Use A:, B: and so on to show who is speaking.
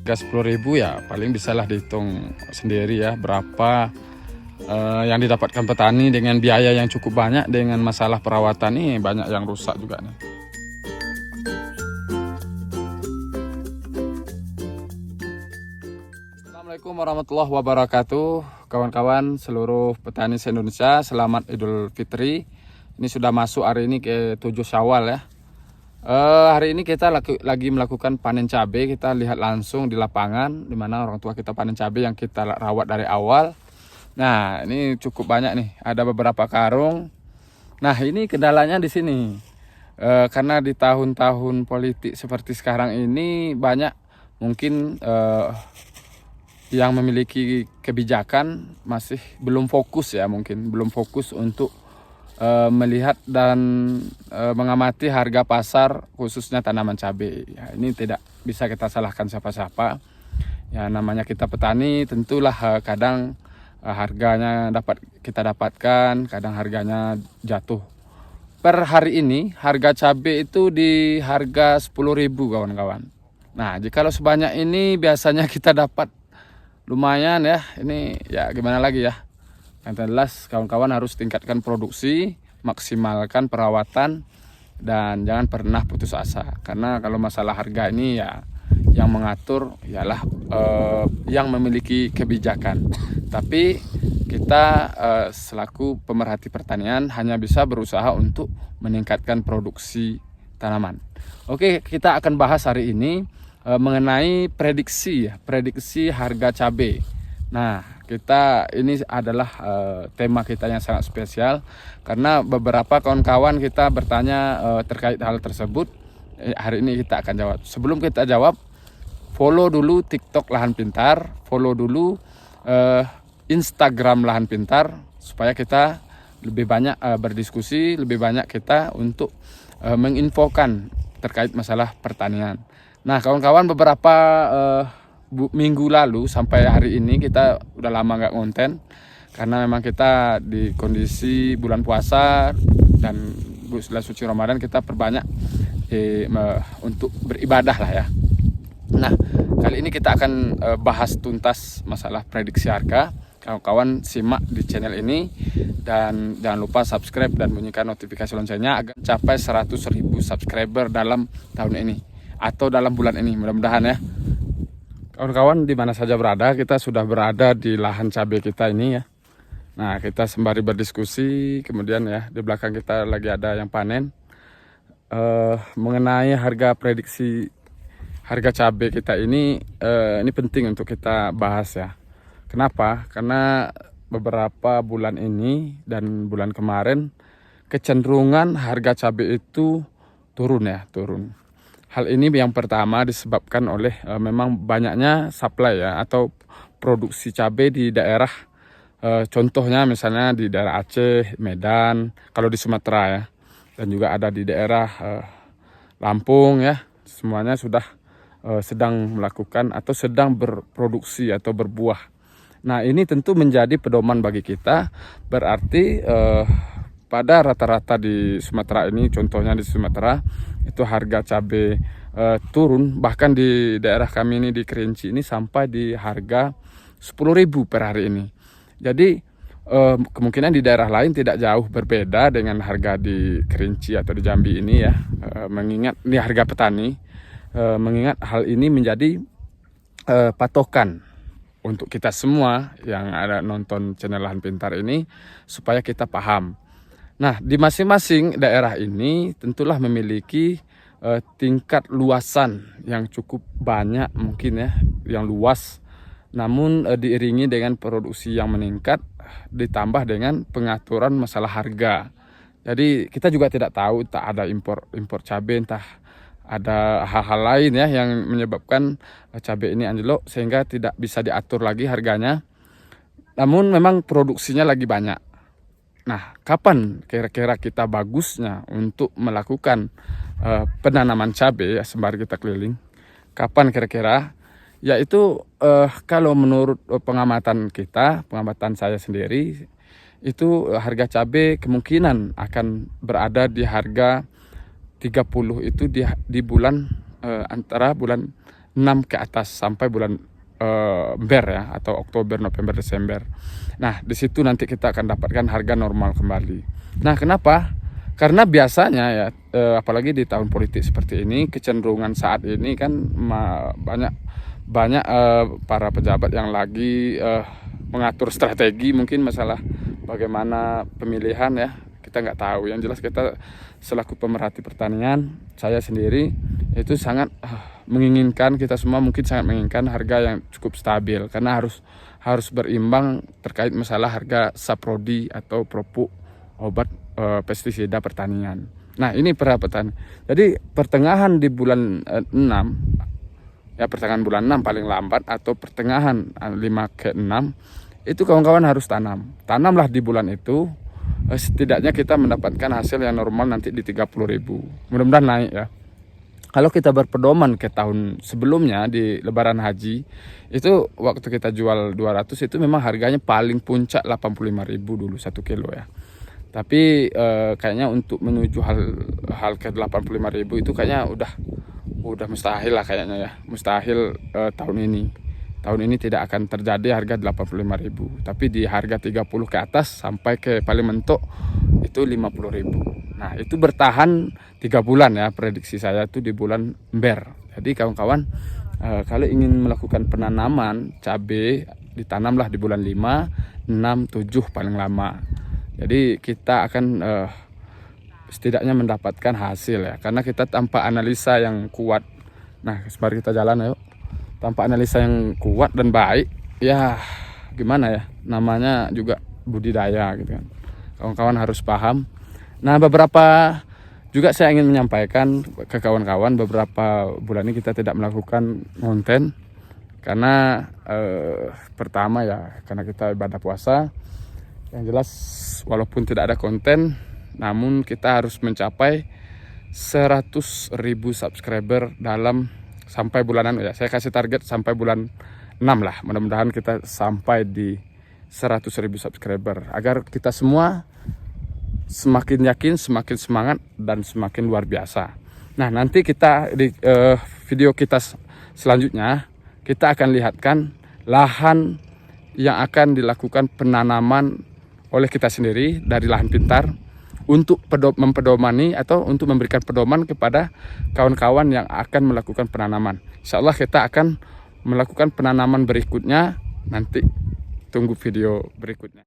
A: Harga 10.000 ya paling bisalah dihitung sendiri ya berapa yang didapatkan petani dengan biaya yang cukup banyak, dengan masalah perawatan nih banyak yang rusak juga nih. Assalamualaikum warahmatullahi wabarakatuh, kawan-kawan seluruh petani se-Indonesia, selamat Idul Fitri. Ini sudah masuk hari ini ke 7 Syawal ya. Hari ini kita lagi melakukan panen cabai. Kita lihat langsung di lapangan di mana orang tua kita panen cabai yang kita rawat dari awal. Nah, ini cukup banyak nih, ada beberapa karung. Nah, ini kendalanya di sini. Karena di tahun-tahun politik seperti sekarang ini banyak mungkin yang memiliki kebijakan masih belum fokus ya, mungkin belum fokus untuk melihat dan mengamati harga pasar khususnya tanaman cabai. Ya, ini tidak bisa kita salahkan siapa-siapa. Ya, namanya kita petani, tentulah kadang harganya dapat kita dapatkan, kadang harganya jatuh. Per hari ini harga cabai itu di harga 10.000 kawan-kawan. Nah, jikalau sebanyak ini biasanya kita dapat lumayan ya. Ini ya gimana lagi ya. Yang jelas kawan-kawan harus tingkatkan produksi, maksimalkan perawatan, dan jangan pernah putus asa. Karena kalau masalah harga ini ya yang mengatur ialah yang memiliki kebijakan. Tapi kita selaku pemerhati pertanian hanya bisa berusaha untuk meningkatkan produksi tanaman. Oke, kita akan bahas hari ini mengenai prediksi harga cabai. Nah, ini adalah tema kita yang sangat spesial karena beberapa kawan-kawan kita bertanya terkait hal tersebut. Hari ini kita akan jawab. Sebelum kita jawab, follow dulu TikTok Lahan Pintar, follow dulu Instagram Lahan Pintar supaya kita lebih banyak berdiskusi, lebih banyak kita untuk menginfokan terkait masalah pertanian. Nah, kawan-kawan, beberapa minggu lalu sampai hari ini kita udah lama nggak konten karena memang kita di kondisi bulan puasa dan bulan suci Ramadan, kita perbanyak untuk beribadah lah ya. Nah, kali ini kita akan bahas tuntas masalah prediksi harga. Kawan-kawan simak di channel ini dan jangan lupa subscribe dan bunyikan notifikasi loncengnya agar capai 100.000 subscriber dalam tahun ini atau dalam bulan ini, mudah-mudahan ya. Kawan-kawan di mana saja berada, kita sudah berada di lahan cabai kita ini ya. Nah, kita sembari berdiskusi, kemudian ya di belakang kita lagi ada yang panen. Mengenai harga prediksi harga cabai kita ini penting untuk kita bahas ya. Kenapa? Karena beberapa bulan ini dan bulan kemarin kecenderungan harga cabai itu turun. Hal ini yang pertama disebabkan oleh memang banyaknya supply ya atau produksi cabai di daerah, contohnya misalnya di daerah Aceh, Medan, kalau di Sumatera ya, dan juga ada di daerah Lampung ya, semuanya sudah sedang melakukan atau sedang berproduksi atau berbuah. Nah, ini tentu menjadi pedoman bagi kita, berarti pada rata-rata di Sumatera ini, contohnya di Sumatera itu harga cabai turun, bahkan di daerah kami ini di Kerinci ini sampai di harga 10.000 per hari ini. Jadi kemungkinan di daerah lain tidak jauh berbeda dengan harga di Kerinci atau di Jambi ini ya, mengingat ini harga petani, mengingat hal ini menjadi patokan untuk kita semua yang ada nonton channel Lahan Pintar ini supaya kita paham. Nah, di masing-masing daerah ini tentulah memiliki tingkat luasan yang cukup banyak mungkin ya, yang luas. Namun diiringi dengan produksi yang meningkat ditambah dengan pengaturan masalah harga. Jadi kita juga tidak tahu, tak ada impor cabai, entah ada hal-hal lain ya yang menyebabkan cabai ini anjlok sehingga tidak bisa diatur lagi harganya. Namun memang produksinya lagi banyak. Nah, kapan kira-kira kita bagusnya untuk melakukan penanaman cabai ya, sembari kita keliling? Kapan kira-kira? Yaitu kalau menurut pengamatan kita, pengamatan saya sendiri, itu harga cabai kemungkinan akan berada di harga 30 itu di bulan antara bulan 6 ke atas sampai bulan Ember ya, atau Oktober, November, Desember. Nah, di situ nanti kita akan dapatkan harga normal kembali. Nah, kenapa? Karena biasanya ya, apalagi di tahun politik seperti ini, kecenderungan saat ini kan banyak para pejabat yang lagi mengatur strategi, mungkin masalah bagaimana pemilihan ya. Kita nggak tahu. Yang jelas kita selaku pemerhati pertanian, saya sendiri itu sangat menginginkan, kita semua mungkin sangat menginginkan harga yang cukup stabil, karena harus berimbang terkait masalah harga saprodi atau propuk obat pestisida pertanian. Nah, ini para petani. Jadi pertengahan di bulan 6 ya, pertengahan bulan 6 paling lambat, atau pertengahan 5 ke 6 itu kawan-kawan harus tanamlah di bulan itu. Setidaknya kita mendapatkan hasil yang normal nanti di 30.000, mudah-mudahan naik ya. Kalau kita berpedoman ke tahun sebelumnya di Lebaran Haji, itu waktu kita jual 200 itu memang harganya paling puncak 85.000 dulu 1 kilo ya. Tapi kayaknya untuk menuju hal ke 85.000 itu kayaknya udah mustahil lah kayaknya ya. Mustahil tahun ini. Tahun ini tidak akan terjadi harga 85.000, tapi di harga 30 ke atas sampai ke paling mentok itu 50.000. Nah, itu bertahan 3 bulan ya, prediksi saya itu di bulan Ember. Jadi kawan-kawan, kalau ingin melakukan penanaman cabai, ditanamlah di bulan 5, 6, 7 paling lama. Jadi kita akan setidaknya mendapatkan hasil ya, karena kita tanpa analisa yang kuat. Nah, mari kita jalan yuk. Tanpa analisa yang kuat dan baik, ya gimana ya, namanya juga budidaya gitu kan. Kawan-kawan harus paham. Nah, beberapa juga saya ingin menyampaikan ke kawan-kawan, beberapa bulan ini kita tidak melakukan konten karena pertama ya, karena kita ibadah puasa. Yang jelas walaupun tidak ada konten, namun kita harus mencapai 100.000 subscriber sampai bulanan ya. Saya kasih target sampai bulan 6 lah. Mudah-mudahan kita sampai di 100.000 subscriber agar kita semua semakin yakin, semakin semangat, dan semakin luar biasa. Nah, nanti kita di video kita selanjutnya kita akan lihatkan lahan yang akan dilakukan penanaman oleh kita sendiri dari Lahan Pintar untuk mempedomani atau untuk memberikan pedoman kepada kawan-kawan yang akan melakukan penanaman. Insya Allah kita akan melakukan penanaman berikutnya, nanti tunggu video berikutnya.